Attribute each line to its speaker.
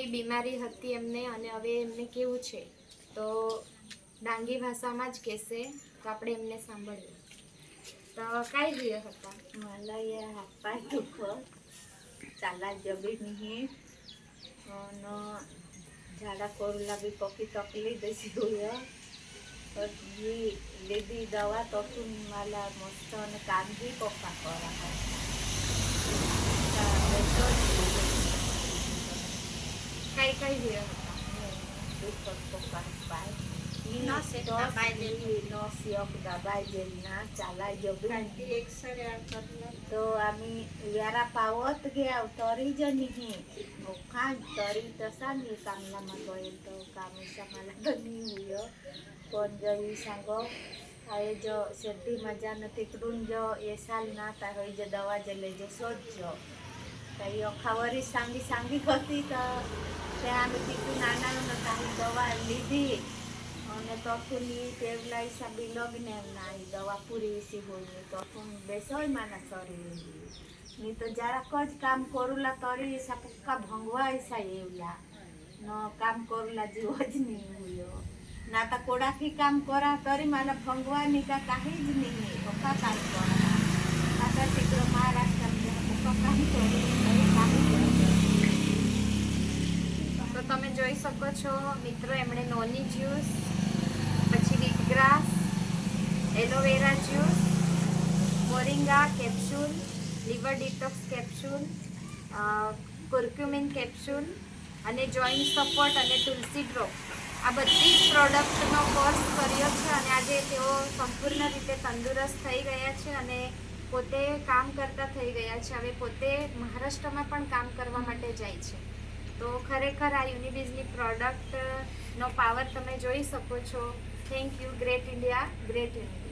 Speaker 1: બીમારી હતી એમને અને હવે એમને કેવું છે તો ડાંગી ભાષામાં જ કહેશે, તો આપણે એમને સાંભળીએ. તો काय दिए होता
Speaker 2: मला या हातपाय दुखत, चाला जबी नहीं અને ઝાડા કોરલા બી પકી તકલી દેસી હોય પછી લીધી દવા તો માલા મસ્ત અને કામ બી પપ્પા કરા
Speaker 1: काय दिए होता
Speaker 2: દુખત પપ્પા પાય નસિયક દબાઈ જેલના ચાલા જબી તો આम्ही व्यारा पावत ગયા તરી જ નહીં ઓખા તરી તસા ની કામલામાં ગયેલ તો કામેસા मला તો નહીં हुयो पण जई सांगो आए जो सर्दी मजा न तिकडून जो ये साल ना ता होई जो दवा जे लेजो सोजो तई अखावरी सांगी होती तो त्या आम्ही तिकडून नाना न काही दवा લીધી અને તોફુની ટેવલા હિસાબે લગ્ને એમના આવી દવા પૂરી વિસી હોય તો બેસોય માના શરીર ની તો જરાક જ કામ કરુલા તરી હિસા પક્કા ભંગવા હિસા એવલા ન કામ કરુલા જીવ જ નહીં હુયો ના તા કોડાથી કામ કરા તરી માલા ભંગવાની કા કાહી જ નહીં પક્કા કામ કરા આતા તીકડો મહારાષ્ટ્રમાં પક્કા કામ કરી
Speaker 1: તો તમે જોઈ શકો છો મિત્રો, એમણે નોની જ્યુસ, પછી wheatgrass, aloe vera juice, moringa capsule, liver detox capsule, curcumin capsule અને જોઈન્ટ સપોર્ટ અને તુલસી ડ્રોપ આ બધી જ પ્રોડક્ટનો કોર્સ કર્યો છે અને આજે તેઓ સંપૂર્ણ રીતે તંદુરસ્ત થઈ ગયા છે અને પોતે કામ કરતા થઈ ગયા છે. હવે પોતે મહારાષ્ટ્રમાં પણ કામ કરવા માટે જાય છે. તો ખરેખર આ યુનિબીઝની પ્રોડક્ટનો પાવર તમે જોઈ શકો છો. Thank you. Great India, great યુનિબીઝ.